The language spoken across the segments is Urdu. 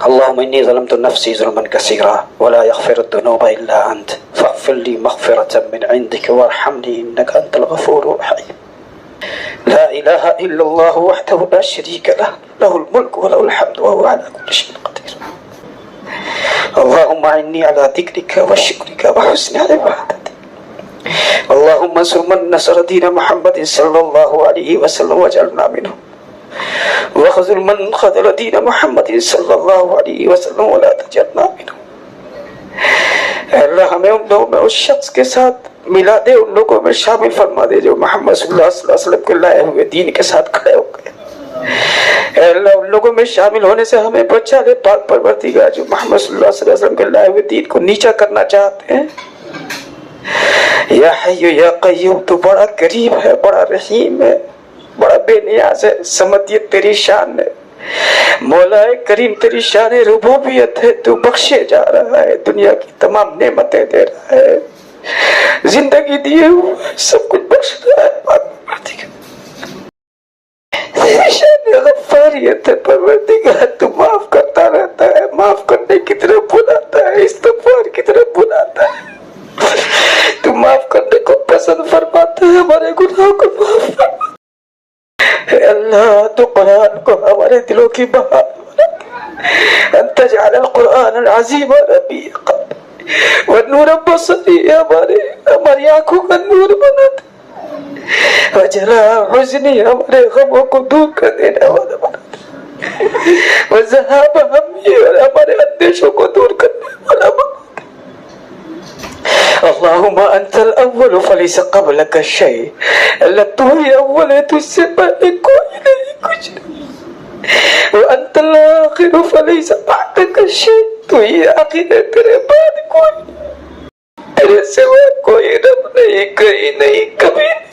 اللهم إني ظلمت نفسي ظلما كثيرا ولا يغفر الذنوب إلا أنت فاغفر لي مغفرة من عندك وارحمني إنك أنت الغفور الرحيم. لا إله إلا الله وحده لا شريك له، له الملك وله الحمد وهو على كل شيء قدير. اللهم أعني على ذكرك وشكرك وحسن عبادتك. اللهم انصر من نصر دين محمد صلى الله عليه وسلم واجعلنا منه، وخذل من خذل دين محمد صلی اللہ علیہ وسلم ولا تجعلنا منه. اے اللہ ہمیں ان لوگوں میں اس شخص کے ساتھ ملا دے، ان لوگوں میں شامل فرما دے جو محمد صلی اللہ علیہ وسلم کے لائے ہوئے دین کے ساتھ کھڑے ہو گئے. اے اللہ ان لوگوں میں شامل ہونے سے ہمیں بچا لے پاک پروردگار جو محمد صلی اللہ علیہ وسلم کے لائے ہوئے دین کو نیچا کرنا چاہتے ہیں. یا حی یا قیوم تو بڑا قریب ہے، بڑا رحیم ہے، بڑا بے نیاز ہے. سمدیت تیری شان ہے، مولا کریم تیری شان ربوبیت ہے. تو بخشے جا رہا ہے، دنیا کی تمام نعمتیں دے رہا ہے، زندگی دیے ہوئے سب کچھ بخش رہا ہے. تیری شان غفاریت ہے پروردگار، تو معاف کرتا رہتا ہے، معاف کرنے کی طرف بلاتا ہے، استغفار کی طرف بلاتا ہے. تو معاف کرنے کو پسند فرماتا ہے، ہمارے گناہوں کو معاف فرماتا ہے. اے اللہ تو قرآن کو ہمارے دلوں کی بہار بنا، انت جعل القرآن العظیم ربیع قلبی ونور بصری، ہماری آنکھوں کا نور بنا دے. وجلا حزنی، ہمارے غموں کو دور کر دینے والا بنا دے. وذهاب ہمی، ہمارے اندیشوں کو دور کرنے والا بنا دے. اللہم انت الاول فلیس قبلک شیء، اللہ تو ہی اول ہے، تجھ سے پہلے کوئی نہیں کچھ نہیں. وانت الاخر فلیس بعدک شیء، تو ہی آخر ہے، تیرے بعد کوئی نہیں، تیرے سوا کوئی رب نہیں، کہیں نہیں، کبھی نہیں.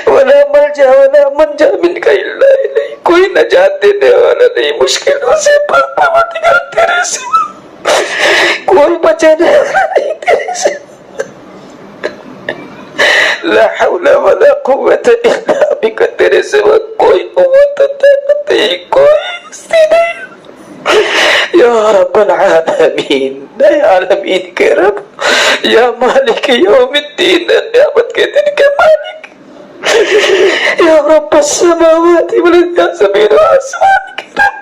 ولا ملجا ولا منجا منک الا الیک، کوئی نجات دینے والا نہیں مشکلوں سے پروردگار تیرے سوا، کوئی بچانے والا نہیں تیرے سے. لا حول ولا قوت الا بک، تیرے سوا کوئی قوت طاقت نہیں، کوئی ہستی نہیں. یا رب العالمین، اے عالمین کے رب، یا مالک یوم الدین، قیامت کے دن کے مالک، یا رب السماوات والارض، یا زمین و آسمان کے رب،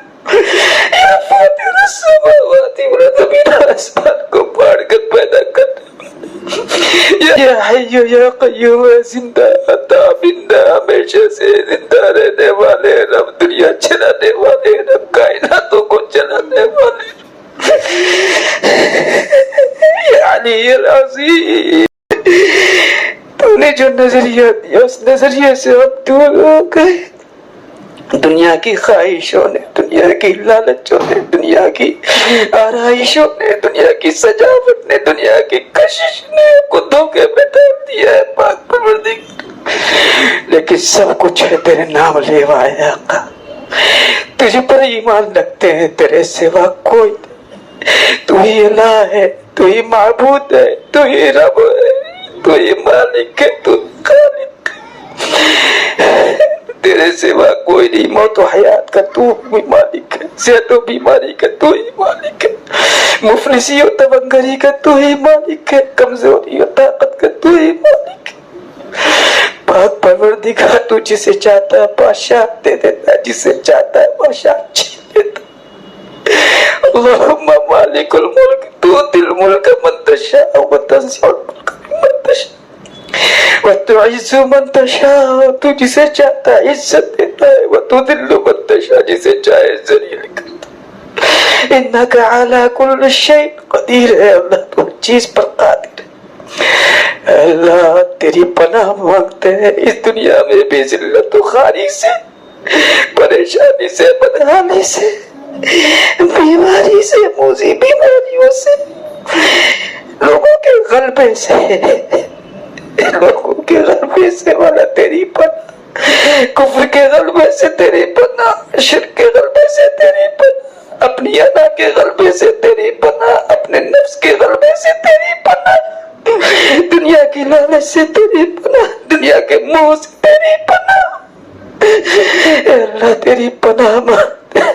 یا فاطر السماوات والارض، زمین و آسمان کو پاڑ کر پیدا کرنے والا، یا حی یا قیوم، زندہ عطا بندہ، ہمیشہ سے زندہ رہنے والے رب، دنیا چلانے والے رب، کائناتوں کو چلانے والے یا علی العظیم. تو نے جو نظریہ دیا اس نظریے سے ہم دور ہو گئے. دنیا کی خواہشوں نے، دنیا کی لالچوں نے، دنیا کی آرائشوں نے، دنیا کی سجاوٹ نے، دنیا کی کشش نے ہم کو دھوکے میں ڈال دیا ہے پاک پروردگار. لیکن سب کچھ ہے تیرے نام لیوا ہے آقا، تجھ پر ایمان رکھتے ہیں، تیرے سوا کوئی نہیں. تو ہی الہ ہے، تو ہی معبود ہے، تو ہی رب ہے، تو ہی مالک ہے، تو خالق ہے. تیرے سوا کوئی نہیں. موت و حیات کا تو ہی مالک ہے، صحت و بیماری کا تو ہی مالک ہے، مفلسی و تونگری کا تو ہی مالک ہے، کمزوری و طاقت کا تو ہی مالک ہے. پاک پروردگار تو جسے چاہتا ہے بادشاہ دے دیتا ہے، جسے چاہتا ہے بادشاہ چھین لیتا ہے. اللہم مالک الملک تؤتی الملک من تشاء وتنزع الملک ممن تشاء وتعز من تشاء، تو جسے چاہتا ہے عزت دیتا ہے، وتذل من تشاء، جسے چاہے ذلیل کرتا ہے. انک علی کل شیء قدیر ہے، اللہ تو ہر چیز پر قادر ہے. اللہ تیری پناہ مانگتے ہیں اس دنیا میں بھی ذلت و خواری سے، پریشانی سے، بدحالی سے، بیماری سے، موذی بیماریوں سے، لوگوں کے غلبے سے، لوگوں کے غلبے سے. والا تیری پناہ، کفر کے غلبے سے تیری پناہ، شرک کے غلبے سے تیری پناہ، اپنی ادا کے غلبے سے تیری پناہ، اپنے نفس کے غلبے سے تیری پناہ، دنیا کی لالچ سے تیری پناہ، دنیا کے موہ سے تیری پناہ. اے اللہ تیری پناہ مانگتے ہیں.